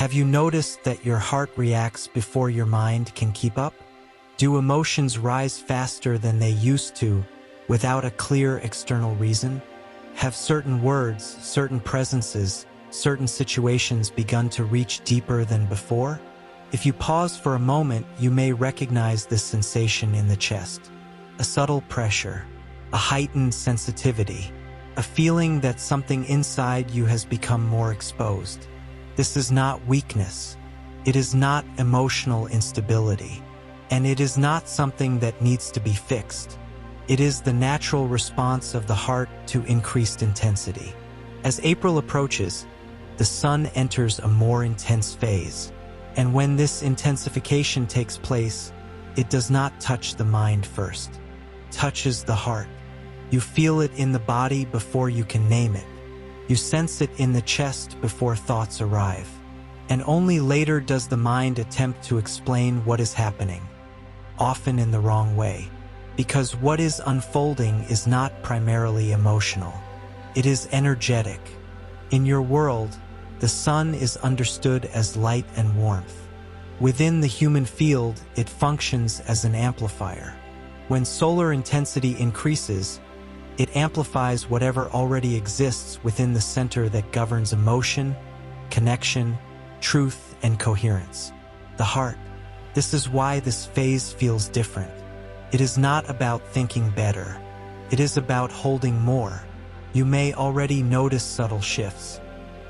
Have you noticed that your heart reacts before your mind can keep up? Do emotions rise faster than they used to without a clear external reason? Have certain words, certain presences, certain situations begun to reach deeper than before? If you pause for a moment, you may recognize this sensation in the chest. A subtle pressure, a heightened sensitivity, a feeling that something inside you has become more exposed. This is not weakness. It is not emotional instability. And it is not something that needs to be fixed. It is the natural response of the heart to increased intensity. As April approaches, the sun enters a more intense phase. And when this intensification takes place, it does not touch the mind first. It touches the heart. You feel it in the body before you can name it. You sense it in the chest before thoughts arrive. And only later does the mind attempt to explain what is happening, often in the wrong way. Because what is unfolding is not primarily emotional. It is energetic. In your world, the sun is understood as light and warmth. Within the human field, it functions as an amplifier. When solar intensity increases, it amplifies whatever already exists within the center that governs emotion, connection, truth, and coherence. The heart. This is why this phase feels different. It is not about thinking better. It is about holding more. You may already notice subtle shifts.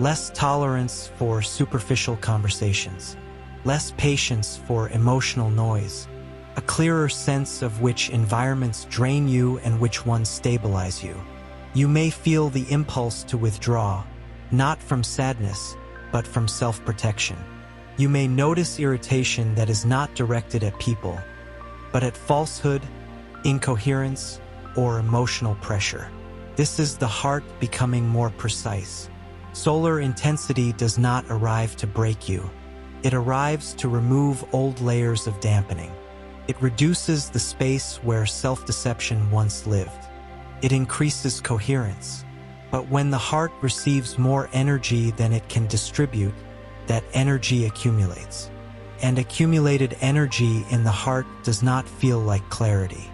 Less tolerance for superficial conversations. Less patience for emotional noise. A clearer sense of which environments drain you and which ones stabilize you. You may feel the impulse to withdraw, not from sadness, but from self-protection. You may notice irritation that is not directed at people, but at falsehood, incoherence, or emotional pressure. This is the heart becoming more precise. Solar intensity does not arrive to break you. It arrives to remove old layers of dampening. It reduces the space where self-deception once lived. It increases coherence. But when the heart receives more energy than it can distribute, that energy accumulates. And accumulated energy in the heart does not feel like clarity.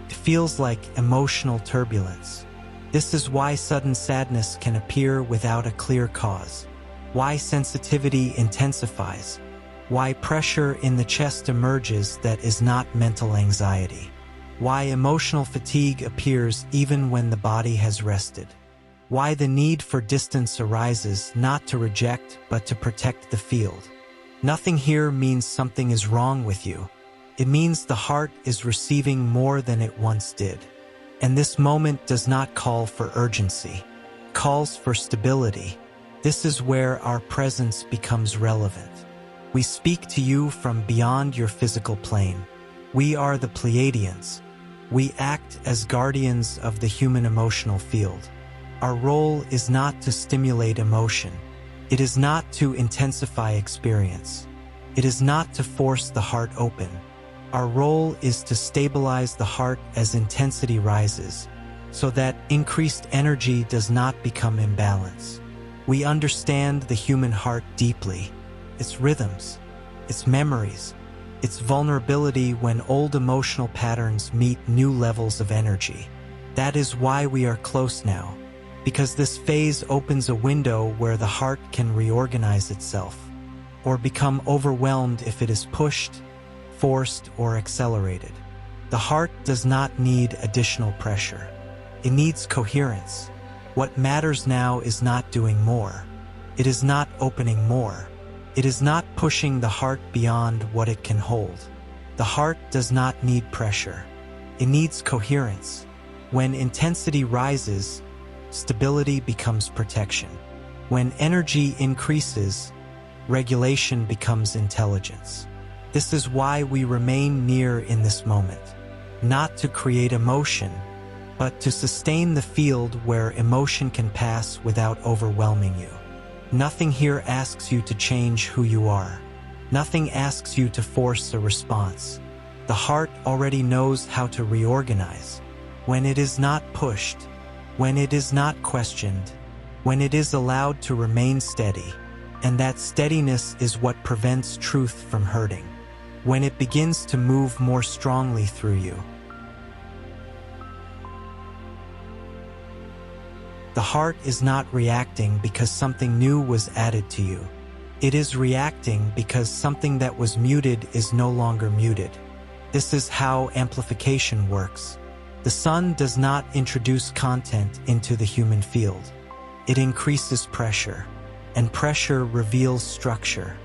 It feels like emotional turbulence. This is why sudden sadness can appear without a clear cause. Why sensitivity intensifies. Why pressure in the chest emerges that is not mental anxiety. Why emotional fatigue appears even when the body has rested. Why the need for distance arises not to reject but to protect the field. Nothing here means something is wrong with you. It means the heart is receiving more than it once did. And this moment does not call for urgency. It calls for stability. This is where our presence becomes relevant. We speak to you from beyond your physical plane. We are the Pleiadians. We act as guardians of the human emotional field. Our role is not to stimulate emotion. It is not to intensify experience. It is not to force the heart open. Our role is to stabilize the heart as intensity rises, so that increased energy does not become imbalance. We understand the human heart deeply, its rhythms, its memories, its vulnerability when old emotional patterns meet new levels of energy. That is why we are close now, because this phase opens a window where the heart can reorganize itself, or become overwhelmed if it is pushed, forced, or accelerated. The heart does not need additional pressure. It needs coherence. What matters now is not doing more. It is not opening more. It is not pushing the heart beyond what it can hold. The heart does not need pressure. It needs coherence. When intensity rises, stability becomes protection. When energy increases, regulation becomes intelligence. This is why we remain near in this moment, not to create emotion, but to sustain the field where emotion can pass without overwhelming you. Nothing here asks you to change who you are. Nothing asks you to force a response. The heart already knows how to reorganize. When it is not pushed, when it is not questioned, when it is allowed to remain steady, And that steadiness is what prevents truth from hurting. When it begins to move more strongly through you. The heart is not reacting because something new was added to you. It is reacting because something that was muted is no longer muted. This is how amplification works. The sun does not introduce content into the human field. It increases pressure, and pressure reveals structure.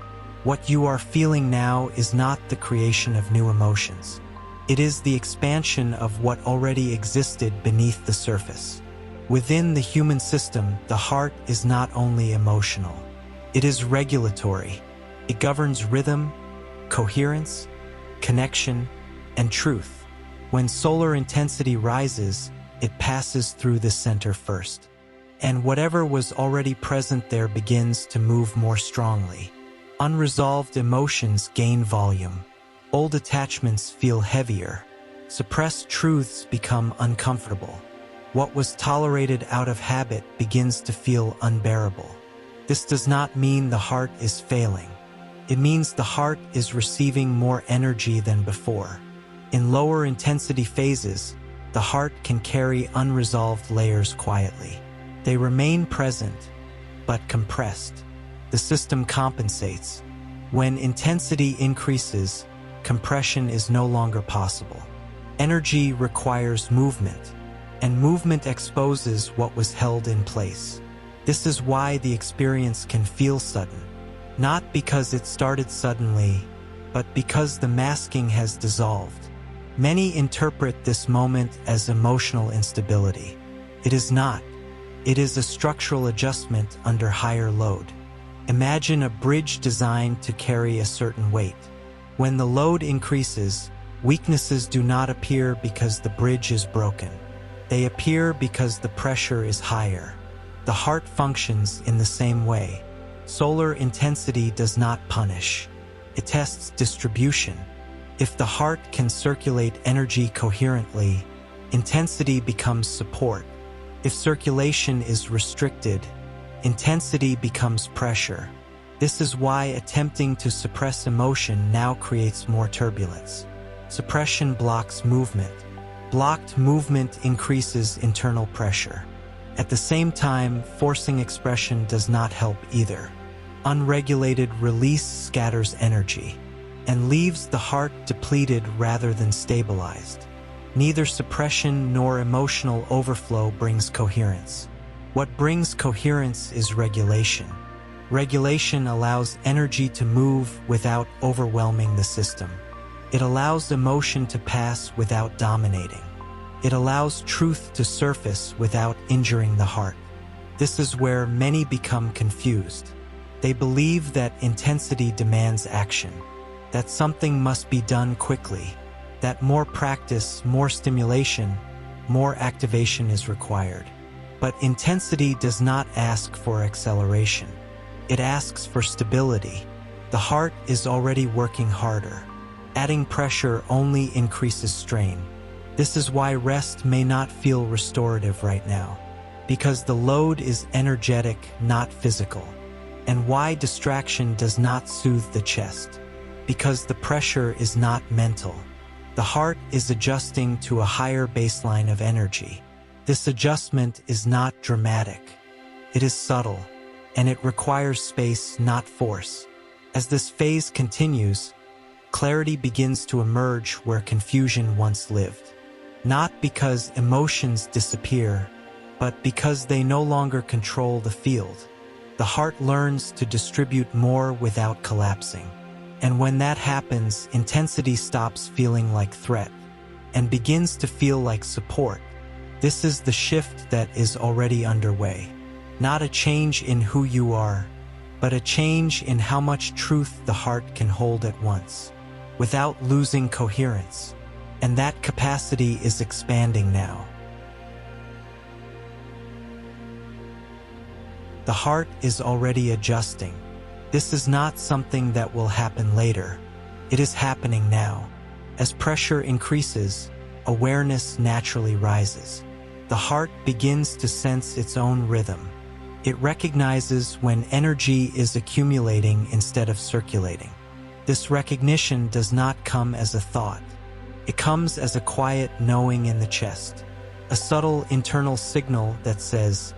What you are feeling now is not the creation of new emotions. It is the expansion of what already existed beneath the surface. Within the human system, the heart is not only emotional. It is regulatory. It governs rhythm, coherence, connection, and truth. When solar intensity rises, it passes through the center first. And whatever was already present there begins to move more strongly. Unresolved emotions gain volume. Old attachments feel heavier. Suppressed truths become uncomfortable. What was tolerated out of habit begins to feel unbearable. This does not mean the heart is failing. It means the heart is receiving more energy than before. In lower intensity phases, the heart can carry unresolved layers quietly. They remain present, but compressed. The system compensates. When intensity increases, compression is no longer possible. Energy requires movement, and movement exposes what was held in place. This is why the experience can feel sudden, not because it started suddenly, but because the masking has dissolved. Many interpret this moment as emotional instability. It is not. It is a structural adjustment under higher load. Imagine a bridge designed to carry a certain weight. When the load increases, weaknesses do not appear because the bridge is broken. They appear because the pressure is higher. The heart functions in the same way. Solar intensity does not punish. It tests distribution. If the heart can circulate energy coherently, intensity becomes support. If circulation is restricted, intensity becomes pressure. This is why attempting to suppress emotion now creates more turbulence. Suppression blocks movement. Blocked movement increases internal pressure. At the same time, forcing expression does not help either. Unregulated release scatters energy and leaves the heart depleted rather than stabilized. Neither suppression nor emotional overflow brings coherence. What brings coherence is regulation. Regulation allows energy to move without overwhelming the system. It allows emotion to pass without dominating. It allows truth to surface without injuring the heart. This is where many become confused. They believe that intensity demands action, that something must be done quickly, that more practice, more stimulation, more activation is required. But intensity does not ask for acceleration. It asks for stability. The heart is already working harder. Adding pressure only increases strain. This is why rest may not feel restorative right now, because the load is energetic, not physical. And why distraction does not soothe the chest, because the pressure is not mental. The heart is adjusting to a higher baseline of energy. This adjustment is not dramatic. It is subtle, and it requires space, not force. As this phase continues, clarity begins to emerge where confusion once lived. Not because emotions disappear, but because they no longer control the field. The heart learns to distribute more without collapsing. And when that happens, intensity stops feeling like threat and begins to feel like support. This is the shift that is already underway. Not a change in who you are, but a change in how much truth the heart can hold at once, without losing coherence. And that capacity is expanding now. The heart is already adjusting. This is not something that will happen later. It is happening now. As pressure increases, awareness naturally rises. The heart begins to sense its own rhythm. It recognizes when energy is accumulating instead of circulating. This recognition does not come as a thought. It comes as a quiet knowing in the chest, a subtle internal signal that says,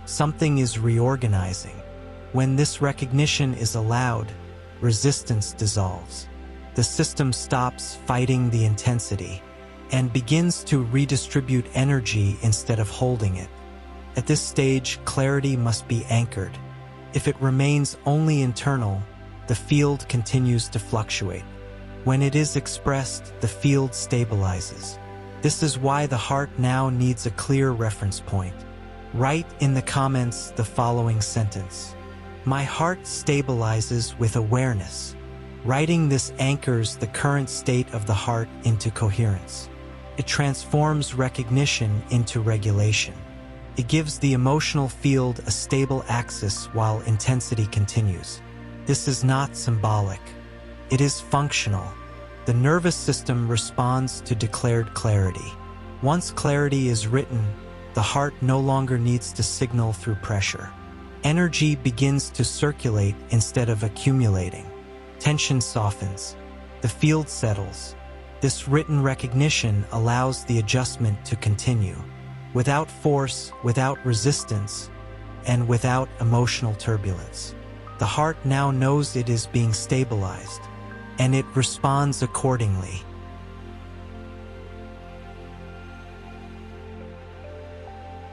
something is reorganizing. When this recognition is allowed, resistance dissolves. The system stops fighting the intensity and begins to redistribute energy instead of holding it. At this stage, clarity must be anchored. If it remains only internal, the field continues to fluctuate. When it is expressed, the field stabilizes. This is why the heart now needs a clear reference point. Write in the comments the following sentence: my heart stabilizes with awareness. Writing this anchors the current state of the heart into coherence. It transforms recognition into regulation. It gives the emotional field a stable axis while intensity continues. This is not symbolic. It is functional. The nervous system responds to declared clarity. Once clarity is written, the heart no longer needs to signal through pressure. Energy begins to circulate instead of accumulating. Tension softens. The field settles. This written recognition allows the adjustment to continue, without force, without resistance, and without emotional turbulence. The heart now knows it is being stabilized, and it responds accordingly.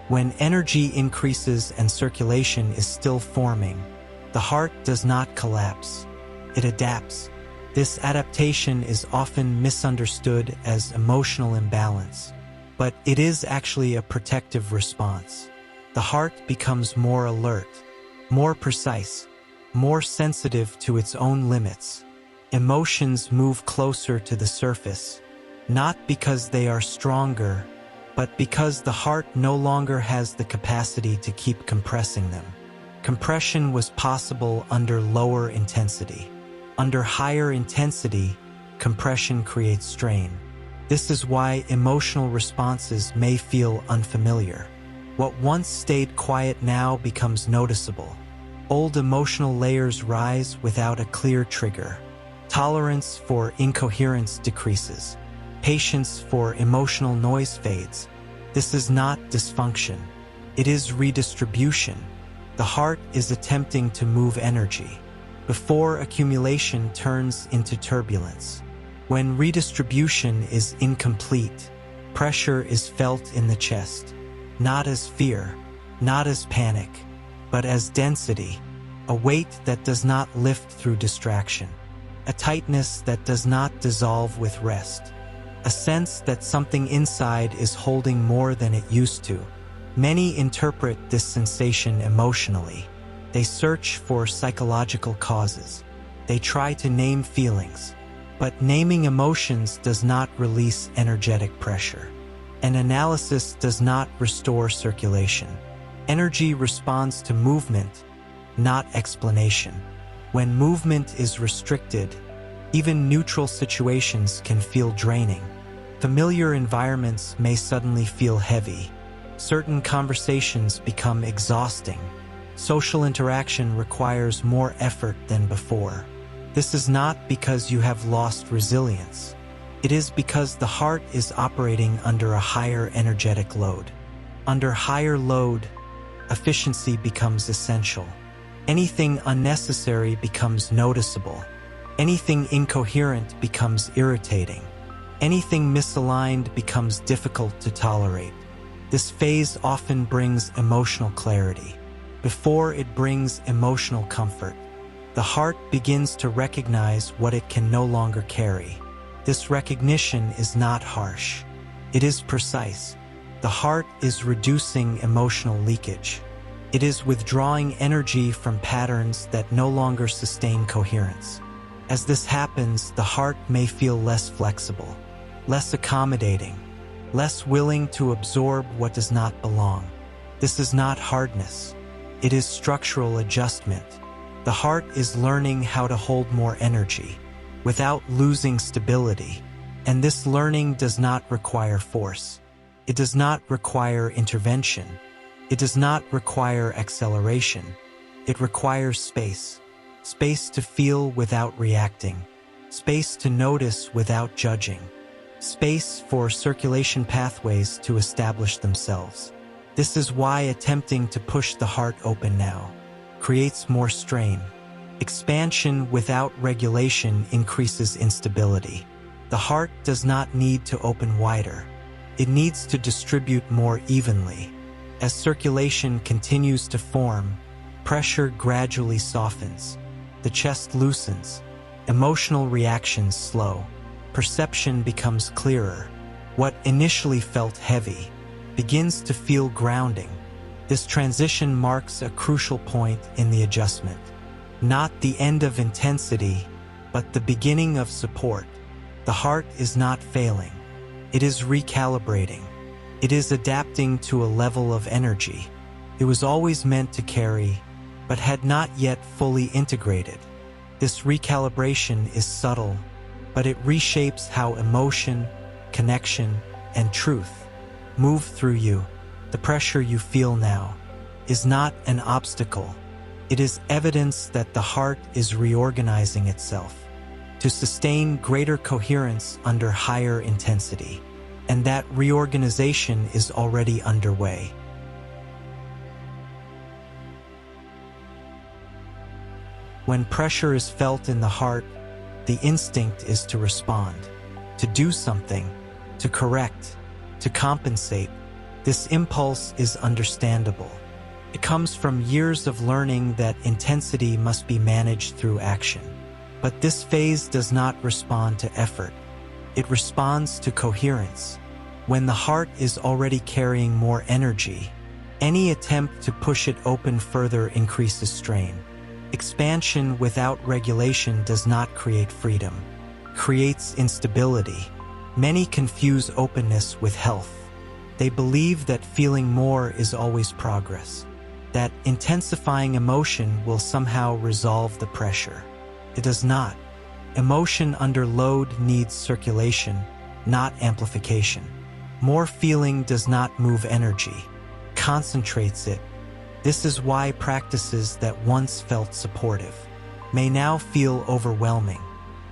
When energy increases and circulation is still forming, the heart does not collapse. It adapts. This adaptation is often misunderstood as emotional imbalance, but it is actually a protective response. The heart becomes more alert, more precise, more sensitive to its own limits. Emotions move closer to the surface, not because they are stronger, but because the heart no longer has the capacity to keep compressing them. Compression was possible under lower intensity. Under higher intensity, compression creates strain. This is why emotional responses may feel unfamiliar. What once stayed quiet now becomes noticeable. Old emotional layers rise without a clear trigger. Tolerance for incoherence decreases. Patience for emotional noise fades. This is not dysfunction. It is redistribution. The heart is attempting to move energy before accumulation turns into turbulence. When redistribution is incomplete, pressure is felt in the chest, not as fear, not as panic, but as density, a weight that does not lift through distraction, a tightness that does not dissolve with rest, a sense that something inside is holding more than it used to. Many interpret this sensation emotionally. They search for psychological causes. They try to name feelings. But naming emotions does not release energetic pressure. An analysis does not restore circulation. Energy responds to movement, not explanation. When movement is restricted, even neutral situations can feel draining. Familiar environments may suddenly feel heavy. Certain conversations become exhausting. Social interaction requires more effort than before. This is not because you have lost resilience. It is because the heart is operating under a higher energetic load. Under higher load, efficiency becomes essential. Anything unnecessary becomes noticeable. Anything incoherent becomes irritating. Anything misaligned becomes difficult to tolerate. This phase often brings emotional clarity. Before it brings emotional comfort, the heart begins to recognize what it can no longer carry. This recognition is not harsh. It is precise. The heart is reducing emotional leakage. It is withdrawing energy from patterns that no longer sustain coherence. As this happens, the heart may feel less flexible, less accommodating, less willing to absorb what does not belong. This is not hardness. It is structural adjustment. The heart is learning how to hold more energy without losing stability. And this learning does not require force. It does not require intervention. It does not require acceleration. It requires space. Space to feel without reacting. Space to notice without judging. Space for circulation pathways to establish themselves. This is why attempting to push the heart open now creates more strain. Expansion without regulation increases instability. The heart does not need to open wider. It needs to distribute more evenly. As circulation continues to form, pressure gradually softens. The chest loosens. Emotional reactions slow. Perception becomes clearer. What initially felt heavy begins to feel grounding. This transition marks a crucial point in the adjustment. Not the end of intensity, but the beginning of support. The heart is not failing. It is recalibrating. It is adapting to a level of energy it was always meant to carry, but had not yet fully integrated. This recalibration is subtle, but it reshapes how emotion, connection, and truth move through you. The pressure you feel now is not an obstacle. It is evidence that the heart is reorganizing itself to sustain greater coherence under higher intensity, and that reorganization is already underway. When pressure is felt in the heart, the instinct is to respond, to do something, to correct, to compensate. This impulse is understandable. It comes from years of learning that intensity must be managed through action. But this phase does not respond to effort. It responds to coherence. When the heart is already carrying more energy, any attempt to push it open further increases strain. Expansion without regulation does not create freedom. It creates instability. Many confuse openness with health. They believe that feeling more is always progress, that intensifying emotion will somehow resolve the pressure. It does not. Emotion under load needs circulation, not amplification. More feeling does not move energy, concentrates it. This is why practices that once felt supportive may now feel overwhelming,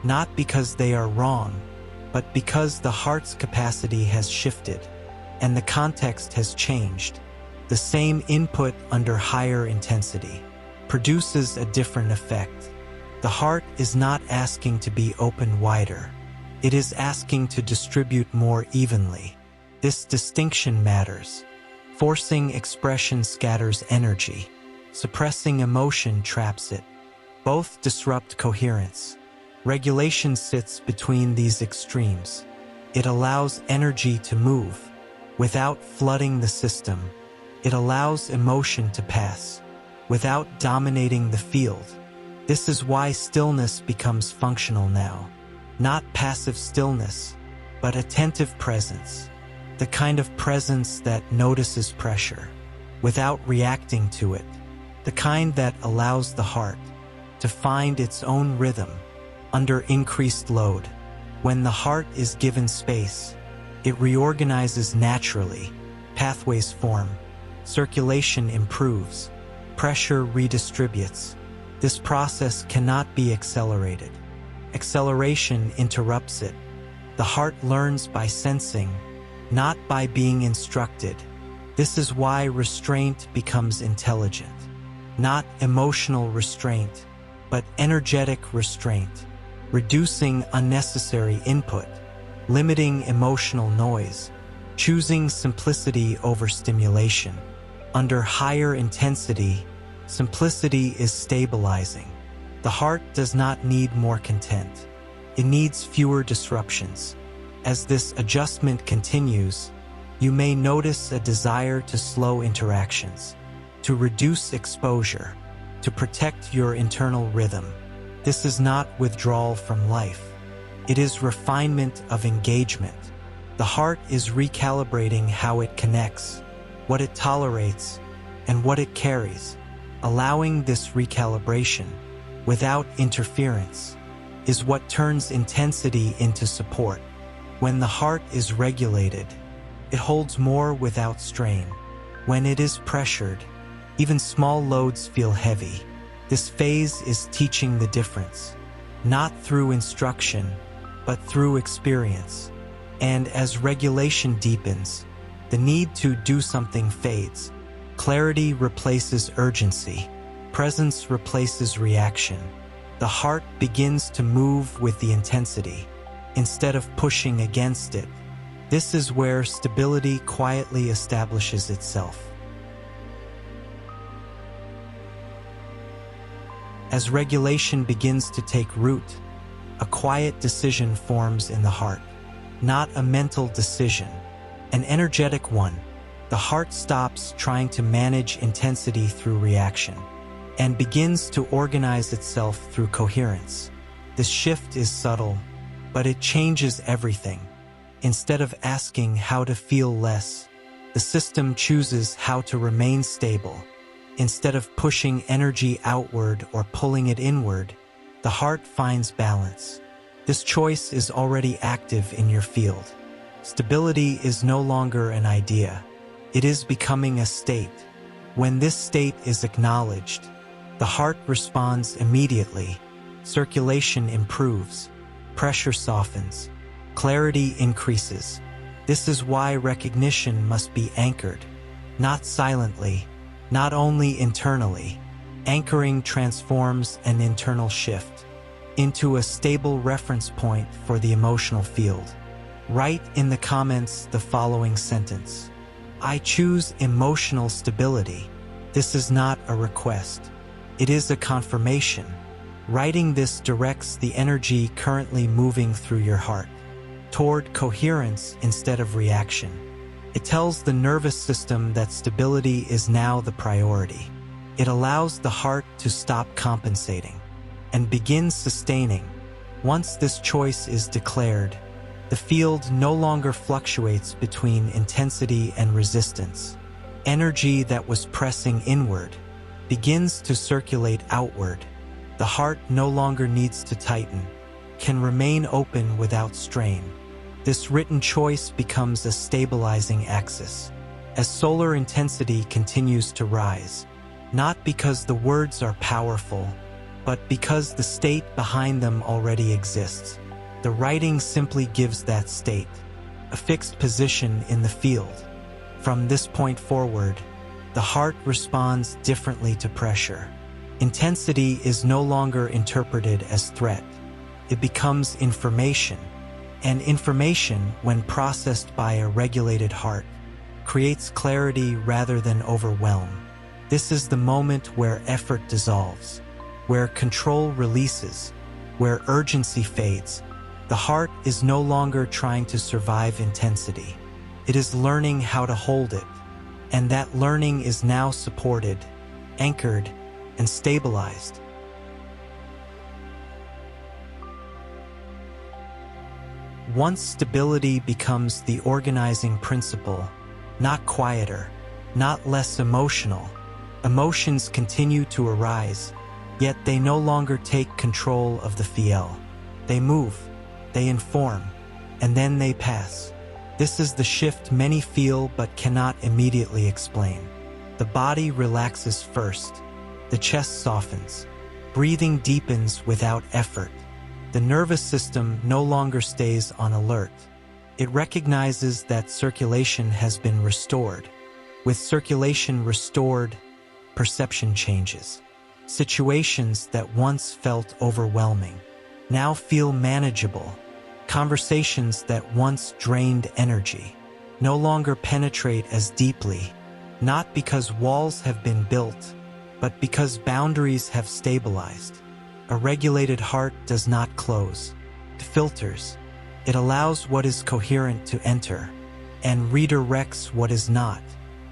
not because they are wrong, but because the heart's capacity has shifted and the context has changed. The same input under higher intensity produces a different effect. The heart is not asking to be open wider. It is asking to distribute more evenly. This distinction matters. Forcing expression scatters energy. Suppressing emotion traps it. Both disrupt coherence. Regulation sits between these extremes. It allows energy to move without flooding the system. It allows emotion to pass without dominating the field. This is why stillness becomes functional now. Not passive stillness, but attentive presence. The kind of presence that notices pressure without reacting to it. The kind that allows the heart to find its own rhythm under increased load. When the heart is given space, it reorganizes naturally. Pathways form. Circulation improves. Pressure redistributes. This process cannot be accelerated. Acceleration interrupts it. The heart learns by sensing, not by being instructed. This is why restraint becomes intelligent. Not emotional restraint, but energetic restraint. Reducing unnecessary input. Limiting emotional noise. Choosing simplicity over stimulation. Under higher intensity, simplicity is stabilizing. The heart does not need more content. It needs fewer disruptions. As this adjustment continues, you may notice a desire to slow interactions, to reduce exposure, to protect your internal rhythm. This is not withdrawal from life. It is refinement of engagement. The heart is recalibrating how it connects, what it tolerates, and what it carries. Allowing this recalibration, without interference, is what turns intensity into support. When the heart is regulated, it holds more without strain. When it is pressured, even small loads feel heavy. This phase is teaching the difference, not through instruction, but through experience. And as regulation deepens, the need to do something fades. Clarity replaces urgency. Presence replaces reaction. The heart begins to move with the intensity, instead of pushing against it. This is where stability quietly establishes itself. As regulation begins to take root, a quiet decision forms in the heart. Not a mental decision, an energetic one. The heart stops trying to manage intensity through reaction and begins to organize itself through coherence. This shift is subtle, but it changes everything. Instead of asking how to feel less, the system chooses how to remain stable. Instead of pushing energy outward or pulling it inward, the heart finds balance. This choice is already active in your field. Stability is no longer an idea. It is becoming a state. When this state is acknowledged, the heart responds immediately. Circulation improves. Pressure softens. Clarity increases. This is why recognition must be anchored, not silently, not only internally. Anchoring transforms an internal shift into a stable reference point for the emotional field. Write in the comments the following sentence: I choose emotional stability. This is not a request. It is a confirmation. Writing this directs the energy currently moving through your heart toward coherence instead of reaction. It tells the nervous system that stability is now the priority. It allows the heart to stop compensating and begin sustaining. Once this choice is declared, the field no longer fluctuates between intensity and resistance. Energy that was pressing inward begins to circulate outward. The heart no longer needs to tighten, can remain open without strain. This written choice becomes a stabilizing axis. As solar intensity continues to rise, not because the words are powerful, but because the state behind them already exists. The writing simply gives that state a fixed position in the field. From this point forward, the heart responds differently to pressure. Intensity is no longer interpreted as threat. It becomes information. And information, when processed by a regulated heart, creates clarity rather than overwhelm. This is the moment where effort dissolves, where control releases, where urgency fades. The heart is no longer trying to survive intensity. It is learning how to hold it, and that learning is now supported, anchored, and stabilized. Once stability becomes the organizing principle, not quieter, not less emotional, emotions continue to arise, yet they no longer take control of the field. They move, they inform, and then they pass. This is the shift many feel but cannot immediately explain. The body relaxes first. The chest softens. Breathing deepens without effort. The nervous system no longer stays on alert. It recognizes that circulation has been restored. With circulation restored, perception changes. Situations that once felt overwhelming now feel manageable. Conversations that once drained energy no longer penetrate as deeply, not because walls have been built, but because boundaries have stabilized. A regulated heart does not close. It filters. It allows what is coherent to enter and redirects what is not,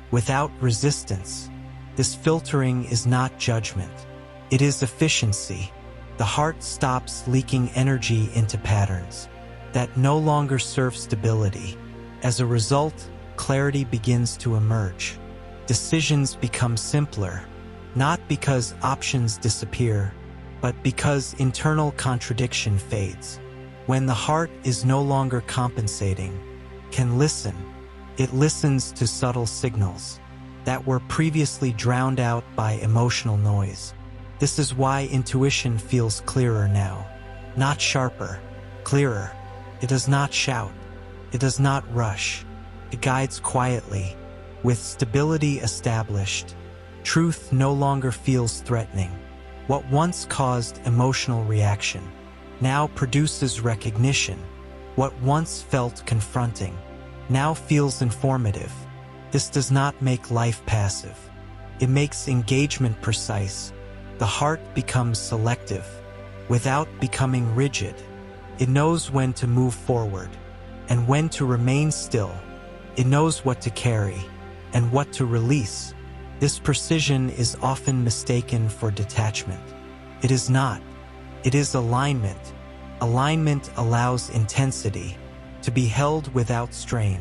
without resistance. This filtering is not judgment. It is efficiency. The heart stops leaking energy into patterns that no longer serve stability. As a result, clarity begins to emerge. Decisions become simpler, not because options disappear, but because internal contradiction fades. When the heart is no longer compensating, can listen, it listens to subtle signals. that were previously drowned out by emotional noise. This is why intuition feels clearer now. Not sharper, clearer. It does not shout. It does not rush. It guides quietly. With stability established, truth no longer feels threatening. What once caused emotional reaction now produces recognition. What once felt confronting now feels informative. This does not make life passive. It makes engagement precise. The heart becomes selective without becoming rigid. It knows when to move forward and when to remain still. It knows what to carry and what to release. This precision is often mistaken for detachment. It is not. It is alignment. Alignment allows intensity to be held without strain.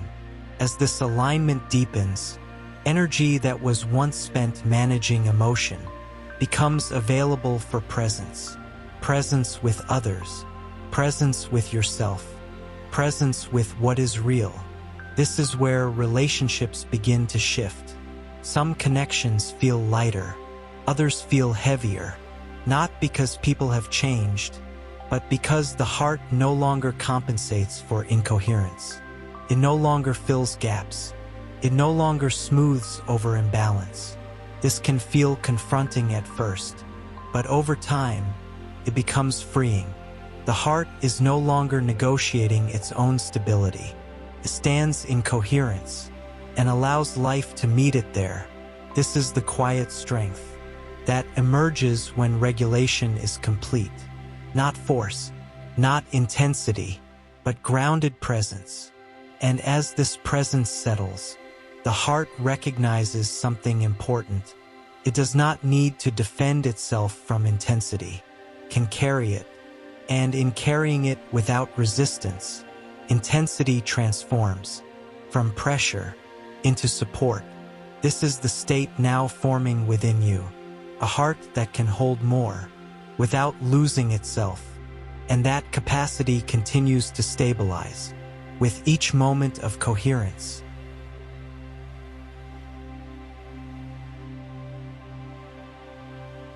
As this alignment deepens, energy that was once spent managing emotion becomes available for presence. Presence with others, presence with yourself, presence with what is real. This is where relationships begin to shift. Some connections feel lighter, others feel heavier, not because people have changed, but because the heart no longer compensates for incoherence. It no longer fills gaps. It no longer smooths over imbalance. This can feel confronting at first, but over time, it becomes freeing. The heart is no longer negotiating its own stability. It stands in coherence and allows life to meet it there. This is the quiet strength that emerges when regulation is complete. Not force, not intensity, but grounded presence. And as this presence settles, the heart recognizes something important. It does not need to defend itself from intensity, can carry it. And in carrying it without resistance, intensity transforms from pressure into support. This is the state now forming within you, a heart that can hold more without losing itself. And that capacity continues to stabilize with each moment of coherence.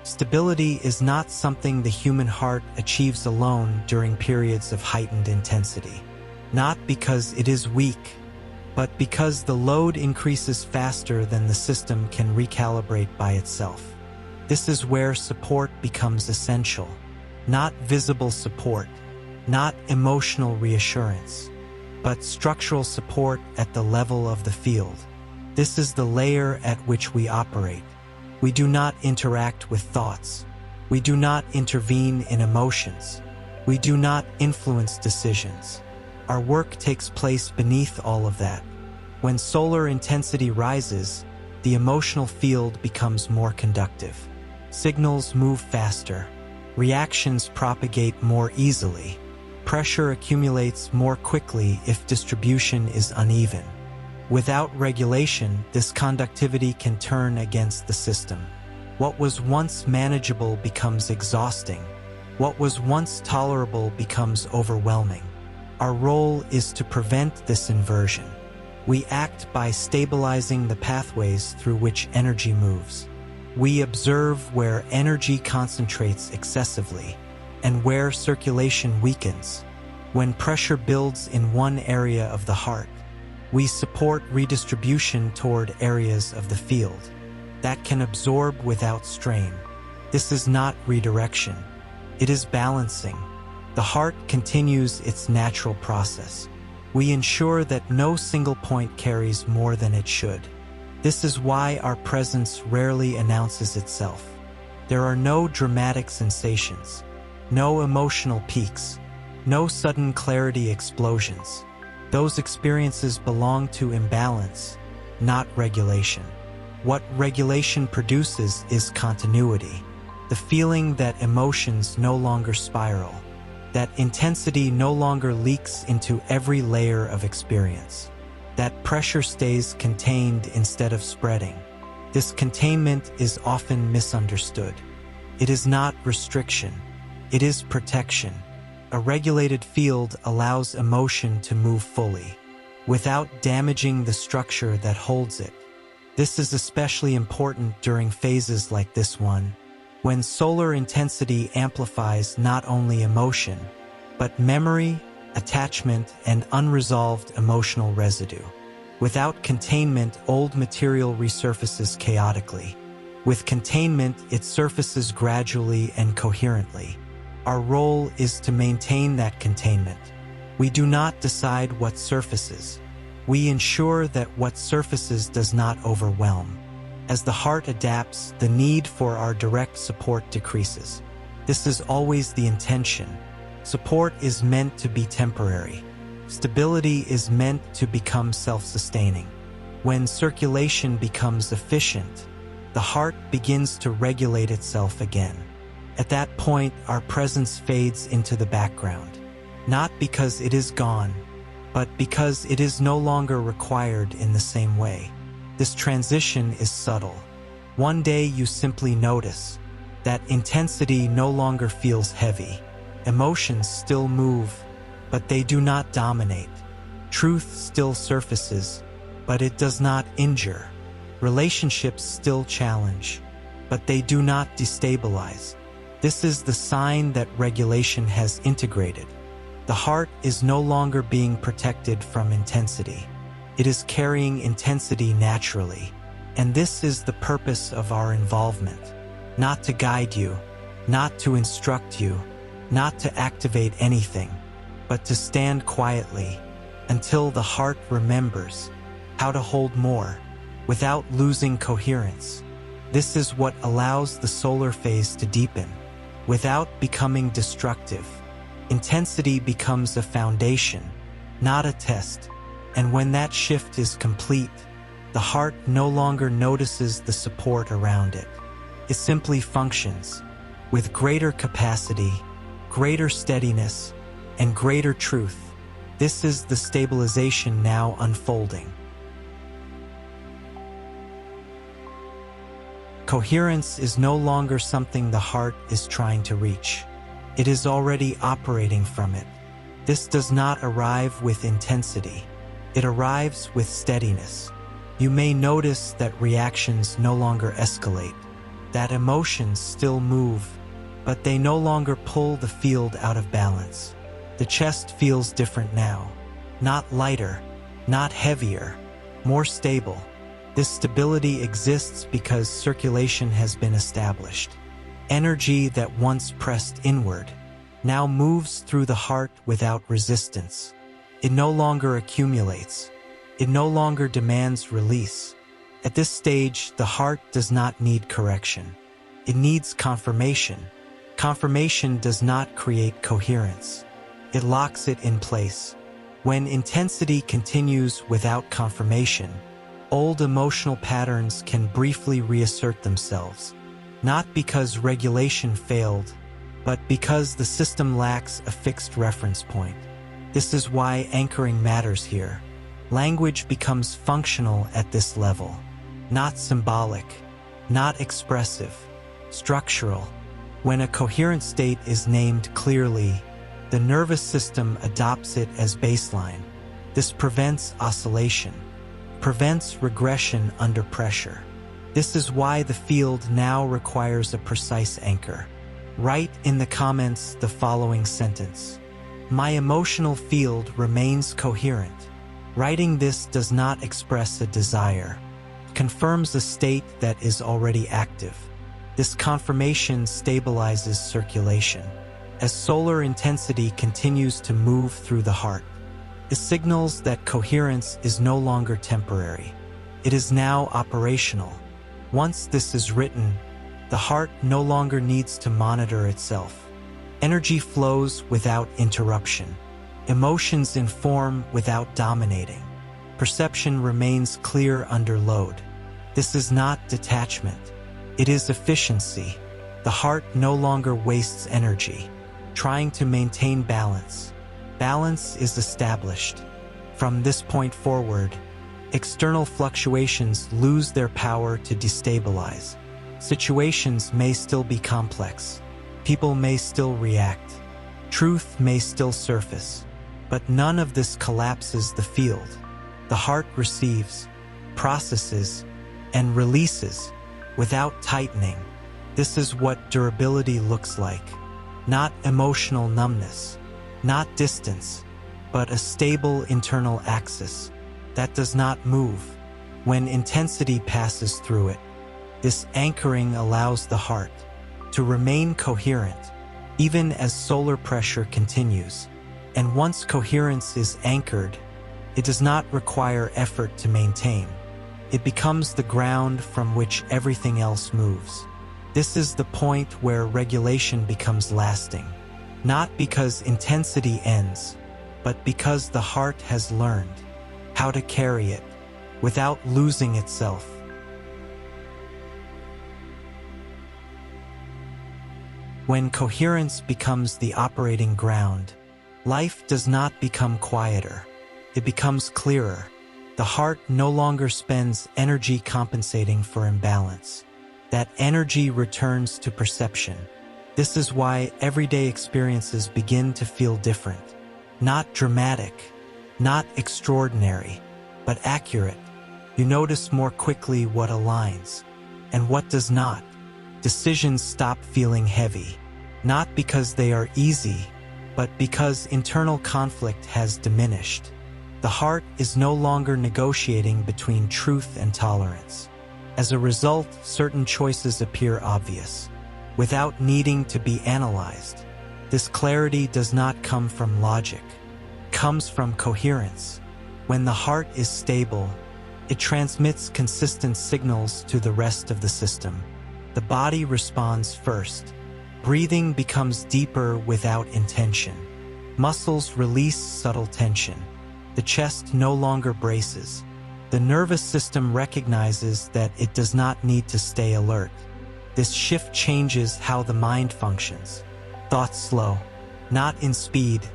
Stability is not something the human heart achieves alone during periods of heightened intensity. Not because it is weak, but because the load increases faster than the system can recalibrate by itself. This is where support becomes essential. Not visible support, not emotional reassurance, but structural support at the level of the field. This is the layer at which we operate. We do not interact with thoughts. We do not intervene in emotions. We do not influence decisions. Our work takes place beneath all of that. When solar intensity rises, the emotional field becomes more conductive. Signals move faster. Reactions propagate more easily. Pressure accumulates more quickly if distribution is uneven. Without regulation, this conductivity can turn against the system. What was once manageable becomes exhausting. What was once tolerable becomes overwhelming. Our role is to prevent this inversion. We act by stabilizing the pathways through which energy moves. We observe where energy concentrates excessively and where circulation weakens. When pressure builds in one area of the heart, we support redistribution toward areas of the field that can absorb without strain. This is not redirection. It is balancing. The heart continues its natural process. We ensure that no single point carries more than it should. This is why our presence rarely announces itself. There are no dramatic sensations, no emotional peaks, no sudden clarity explosions. Those experiences belong to imbalance, not regulation. What regulation produces is continuity, the feeling that emotions no longer spiral, that intensity no longer leaks into every layer of experience, that pressure stays contained instead of spreading. This containment is often misunderstood. It is not restriction, it is protection. A regulated field allows emotion to move fully, without damaging the structure that holds it. This is especially important during phases like this one, when solar intensity amplifies not only emotion, but memory, attachment, and unresolved emotional residue. Without containment, old material resurfaces chaotically. With containment, it surfaces gradually and coherently. Our role is to maintain that containment. We do not decide what surfaces. We ensure that what surfaces does not overwhelm. As the heart adapts, the need for our direct support decreases. This is always the intention. Support is meant to be temporary. Stability is meant to become self-sustaining. When circulation becomes efficient, the heart begins to regulate itself again. At that point, our presence fades into the background, not because it is gone, but because it is no longer required in the same way. This transition is subtle. One day you simply notice that intensity no longer feels heavy. Emotions still move, but they do not dominate. Truth still surfaces, but it does not injure. Relationships still challenge, but they do not destabilize. This is the sign that regulation has integrated. The heart is no longer being protected from intensity. It is carrying intensity naturally. And this is the purpose of our involvement. Not to guide you, not to instruct you, not to activate anything, but to stand quietly until the heart remembers how to hold more without losing coherence. This is what allows the solar phase to deepen without becoming destructive. Intensity becomes a foundation, not a test. And when that shift is complete, the heart no longer notices the support around it. It simply functions with greater capacity, greater steadiness, and greater truth. This is the stabilization now unfolding. Coherence is no longer something the heart is trying to reach. It is already operating from it. This does not arrive with intensity. It arrives with steadiness. You may notice that reactions no longer escalate, that emotions still move, but they no longer pull the field out of balance. The chest feels different now. Not lighter, not heavier, more stable. This stability exists because circulation has been established. Energy that once pressed inward now moves through the heart without resistance. It no longer accumulates. It no longer demands release. At this stage, the heart does not need correction. It needs confirmation. Confirmation does not create coherence. It locks it in place. When intensity continues without confirmation, old emotional patterns can briefly reassert themselves, not because regulation failed, but because the system lacks a fixed reference point. This is why anchoring matters here. Language becomes functional at this level, not symbolic, not expressive, structural. When a coherent state is named clearly, the nervous system adopts it as baseline. This prevents oscillation, prevents regression under pressure. This is why the field now requires a precise anchor. Write in the comments the following sentence: "My emotional field remains coherent." Writing this does not express a desire. It confirms a state that is already active. This confirmation stabilizes circulation. As solar intensity continues to move through the heart, it signals that coherence is no longer temporary. It is now operational. Once this is written, the heart no longer needs to monitor itself. Energy flows without interruption. Emotions inform without dominating. Perception remains clear under load. This is not detachment. It is efficiency. The heart no longer wastes energy trying to maintain balance. Balance is established. From this point forward, external fluctuations lose their power to destabilize. Situations may still be complex. People may still react. Truth may still surface. But none of this collapses the field. The heart receives, processes, and releases without tightening. This is what durability looks like. Not emotional numbness, not distance, but a stable internal axis that does not move when intensity passes through it. This anchoring allows the heart to remain coherent even as solar pressure continues. And once coherence is anchored, it does not require effort to maintain. It becomes the ground from which everything else moves. This is the point where regulation becomes lasting, not because intensity ends, but because the heart has learned how to carry it without losing itself. When coherence becomes the operating ground, life does not become quieter. It becomes clearer. The heart no longer spends energy compensating for imbalance. That energy returns to perception. This is why everyday experiences begin to feel different. Not dramatic, not extraordinary, but accurate. You notice more quickly what aligns and what does not. Decisions stop feeling heavy, not because they are easy, but because internal conflict has diminished. The heart is no longer negotiating between truth and tolerance. As a result, certain choices appear obvious, without needing to be analyzed. This clarity does not come from logic. It comes from coherence. When the heart is stable, it transmits consistent signals to the rest of the system. The body responds first. Breathing becomes deeper without intention. Muscles release subtle tension. The chest no longer braces. The nervous system recognizes that it does not need to stay alert. This shift changes how the mind functions. Thoughts slow, not in speed,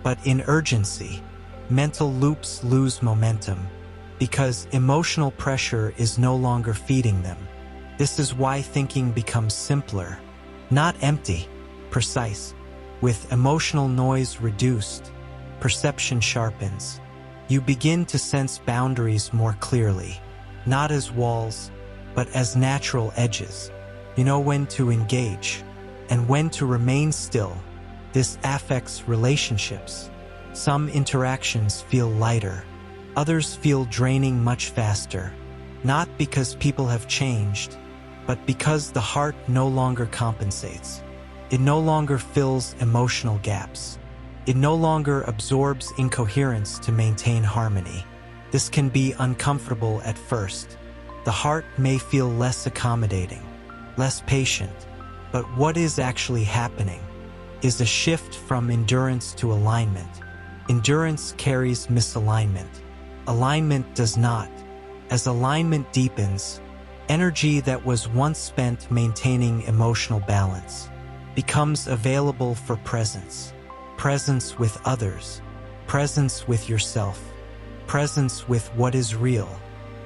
but in urgency. Mental loops lose momentum because emotional pressure is no longer feeding them. This is why thinking becomes simpler, not empty, precise. With emotional noise reduced, perception sharpens. You begin to sense boundaries more clearly, not as walls, but as natural edges. You know when to engage and when to remain still. This affects relationships. Some interactions feel lighter, others feel draining much faster, not because people have changed, but because the heart no longer compensates. It no longer fills emotional gaps. It no longer absorbs incoherence to maintain harmony. This can be uncomfortable at first. The heart may feel less accommodating, less patient, but what is actually happening is a shift from endurance to alignment. Endurance carries misalignment. Alignment does not. As alignment deepens, energy that was once spent maintaining emotional balance becomes available for presence. Presence with others, presence with yourself, presence with what is real.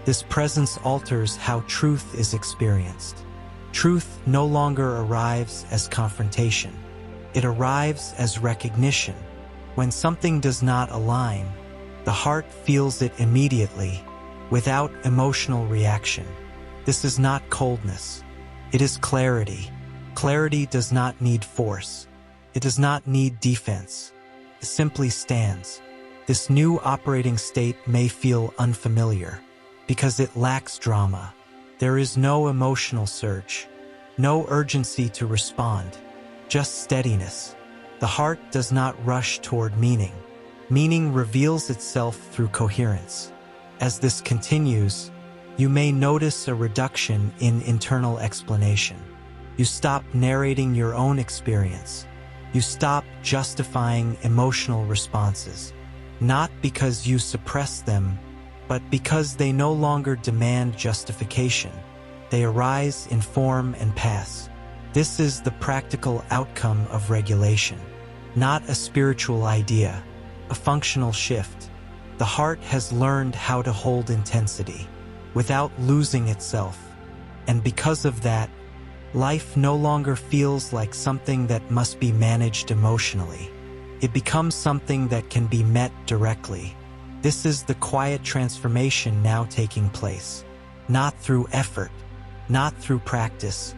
This presence alters how truth is experienced. Truth no longer arrives as confrontation. It arrives as recognition. When something does not align, the heart feels it immediately, without emotional reaction. This is not coldness. It is clarity. Clarity does not need force. It does not need defense. It simply stands. This new operating state may feel unfamiliar because it lacks drama. There is no emotional surge, no urgency to respond, just steadiness. The heart does not rush toward meaning. Meaning reveals itself through coherence. As this continues, you may notice a reduction in internal explanation. You stop narrating your own experience. You stop justifying emotional responses, not because you suppress them, but because they no longer demand justification. They arise, inform, and pass. This is the practical outcome of regulation, not a spiritual idea, a functional shift. The heart has learned how to hold intensity without losing itself, and because of that, life no longer feels like something that must be managed emotionally. It becomes something that can be met directly. This is the quiet transformation now taking place. not through effort, not through practice,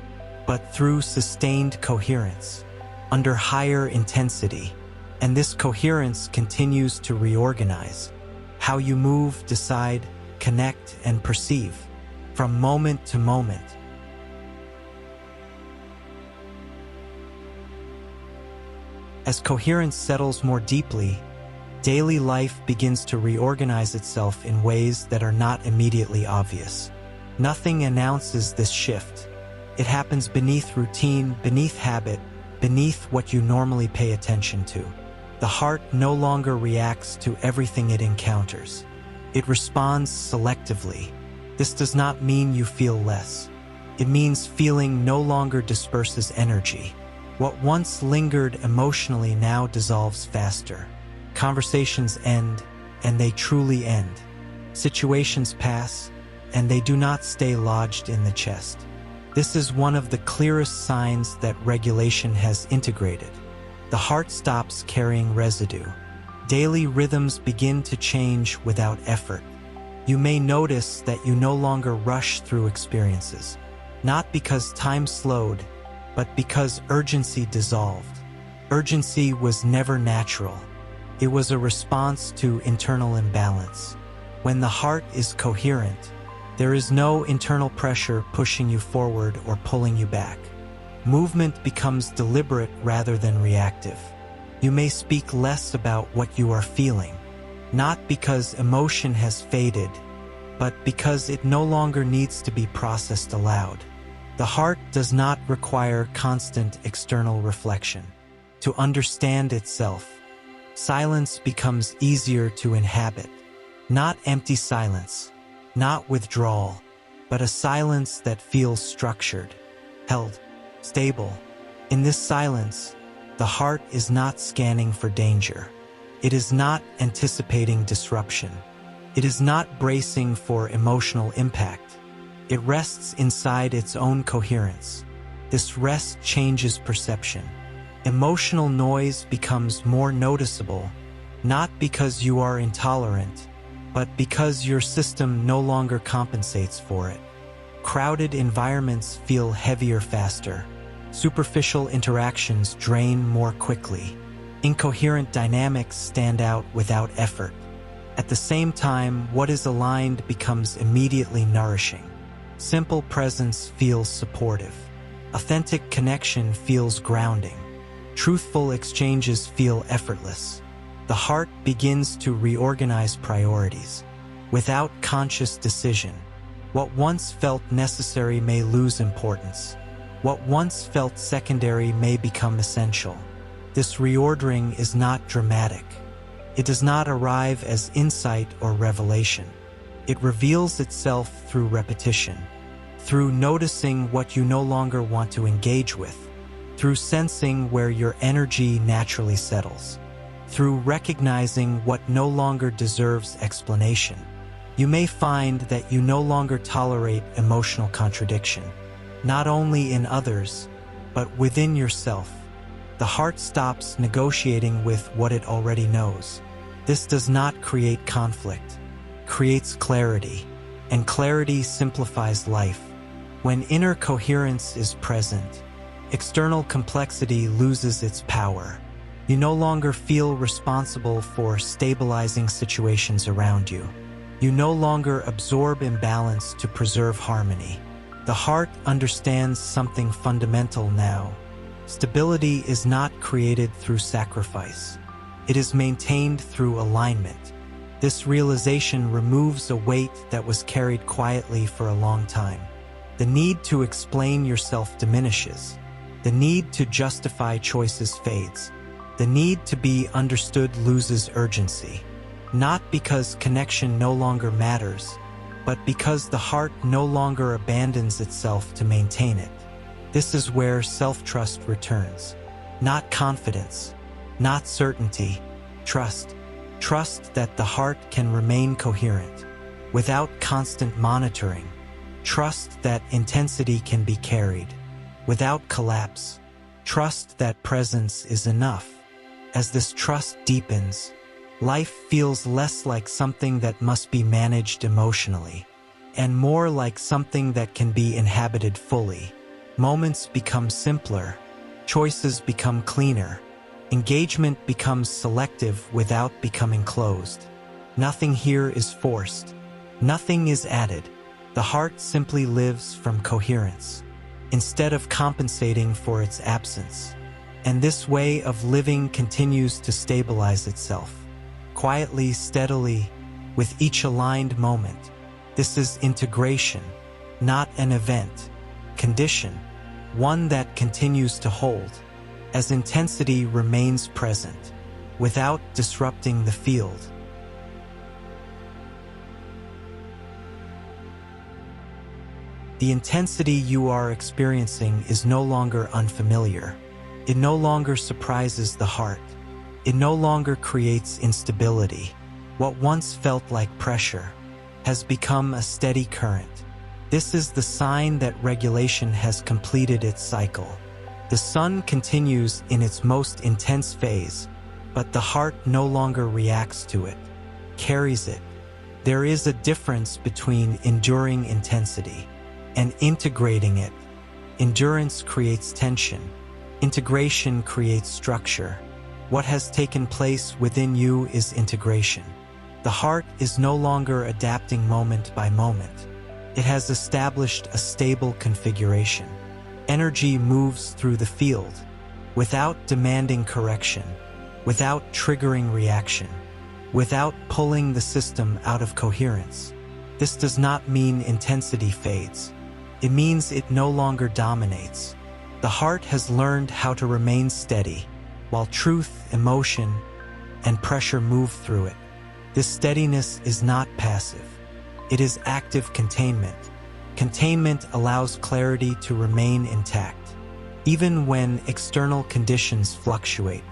but through sustained coherence, under higher intensity. And this coherence continues to reorganize how you move, decide, connect, and perceive, from moment to moment. As coherence settles more deeply, daily life begins to reorganize itself in ways that are not immediately obvious. Nothing announces this shift. It happens beneath routine, beneath habit, beneath what you normally pay attention to. The heart no longer reacts to everything it encounters. It responds selectively. This does not mean you feel less. It means feeling no longer disperses energy. What once lingered emotionally now dissolves faster. Conversations end, and they truly end. Situations pass, and they do not stay lodged in the chest. This is one of the clearest signs that regulation has integrated. The heart stops carrying residue. Daily rhythms begin to change without effort. You may notice that you no longer rush through experiences, not because time slowed, but because urgency dissolved. Urgency was never natural. It was a response to internal imbalance. When the heart is coherent, there is no internal pressure pushing you forward or pulling you back. Movement becomes deliberate rather than reactive. You may speak less about what you are feeling, not because emotion has faded, but because it no longer needs to be processed aloud. The heart does not require constant external reflection to understand itself. Silence becomes easier to inhabit. Not empty silence, not withdrawal, but a silence that feels structured, held, stable. In this silence, the heart is not scanning for danger. It is not anticipating disruption. It is not bracing for emotional impact. It rests inside its own coherence. This rest changes perception. Emotional noise becomes more noticeable, not because you are intolerant, but because your system no longer compensates for it. Crowded environments feel heavier faster. Superficial interactions drain more quickly. Incoherent dynamics stand out without effort. At the same time, what is aligned becomes immediately nourishing. Simple presence feels supportive. Authentic connection feels grounding. Truthful exchanges feel effortless. The heart begins to reorganize priorities. Without conscious decision, what once felt necessary may lose importance. What once felt secondary may become essential. This reordering is not dramatic. It does not arrive as insight or revelation. It reveals itself through repetition, through noticing what you no longer want to engage with, through sensing where your energy naturally settles, through recognizing what no longer deserves explanation. You may find that you no longer tolerate emotional contradiction, not only in others, but within yourself. The heart stops negotiating with what it already knows. This does not create conflict, it creates clarity, and clarity simplifies life. When inner coherence is present, external complexity loses its power. You no longer feel responsible for stabilizing situations around you. You no longer absorb imbalance to preserve harmony. The heart understands something fundamental now. Stability is not created through sacrifice. It is maintained through alignment. This realization removes a weight that was carried quietly for a long time. The need to explain yourself diminishes. The need to justify choices fades. The need to be understood loses urgency. Not because connection no longer matters, but because the heart no longer abandons itself to maintain it. This is where self-trust returns. Not confidence, not certainty, trust. Trust that the heart can remain coherent without constant monitoring. Trust that intensity can be carried without collapse. Trust that presence is enough. As this trust deepens, life feels less like something that must be managed emotionally, and more like something that can be inhabited fully. Moments become simpler, choices become cleaner, engagement becomes selective without becoming closed. Nothing here is forced, nothing is added. The heart simply lives from coherence, instead of compensating for its absence. And this way of living continues to stabilize itself, quietly, steadily, with each aligned moment. This is integration, not an event, condition, one that continues to hold, as intensity remains present, without disrupting the field. The intensity you are experiencing is no longer unfamiliar. It no longer surprises the heart. It no longer creates instability. What once felt like pressure has become a steady current. This is the sign that regulation has completed its cycle. The sun continues in its most intense phase, but the heart no longer reacts to it, carries it. There is a difference between enduring intensity and integrating it. Endurance creates tension. Integration creates structure. What has taken place within you is integration. The heart is no longer adapting moment by moment. It has established a stable configuration. Energy moves through the field, without demanding correction, without triggering reaction, without pulling the system out of coherence. This does not mean intensity fades. It means it no longer dominates. The heart has learned how to remain steady, while truth, emotion, and pressure move through it. This steadiness is not passive. It is active containment. Containment allows clarity to remain intact, even when external conditions fluctuate.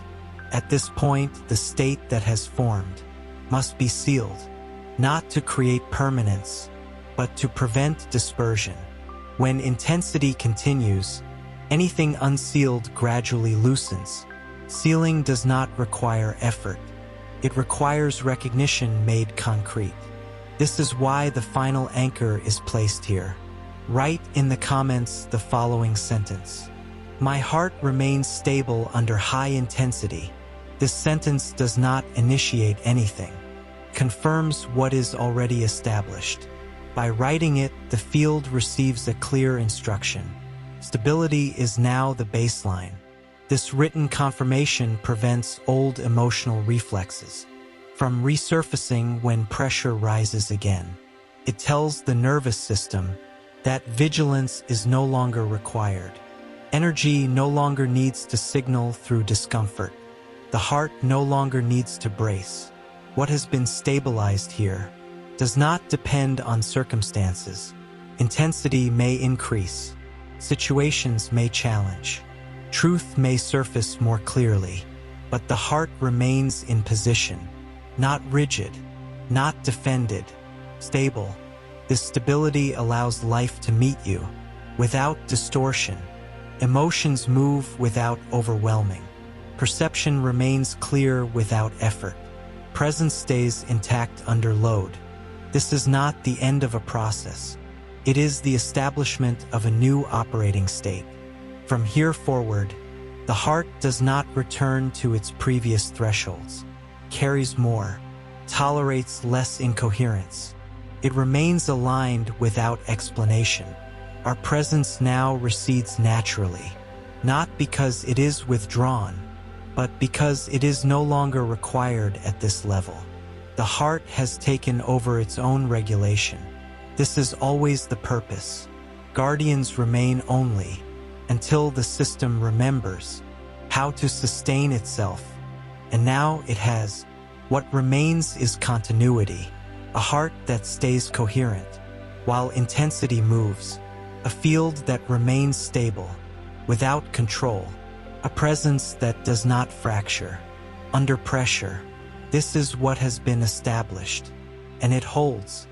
At this point, the state that has formed must be sealed, not to create permanence, but to prevent dispersion. When intensity continues, anything unsealed gradually loosens. Sealing does not require effort. It requires recognition made concrete. This is why the final anchor is placed here. Write in the comments the following sentence: "My heart remains stable under high intensity." This sentence does not initiate anything, confirms what is already established. By writing it, the field receives a clear instruction. Stability is now the baseline. This written confirmation prevents old emotional reflexes from resurfacing when pressure rises again. It tells the nervous system that vigilance is no longer required. Energy no longer needs to signal through discomfort. The heart no longer needs to brace. What has been stabilized here does not depend on circumstances. Intensity may increase. Situations may challenge. Truth may surface more clearly, but the heart remains in position, not rigid, not defended, stable. This stability allows life to meet you without distortion. Emotions move without overwhelming. Perception remains clear without effort. Presence stays intact under load. This is not the end of a process. It is the establishment of a new operating state. From here forward, the heart does not return to its previous thresholds, carries more, tolerates less incoherence. It remains aligned without explanation. Our presence now recedes naturally, not because it is withdrawn, but because it is no longer required at this level. The heart has taken over its own regulation. This is always the purpose. Guardians remain only until the system remembers how to sustain itself. And now it has. What remains is continuity, a heart that stays coherent, while intensity moves, a field that remains stable, without control, a presence that does not fracture. Under pressure, this is what has been established, and it holds.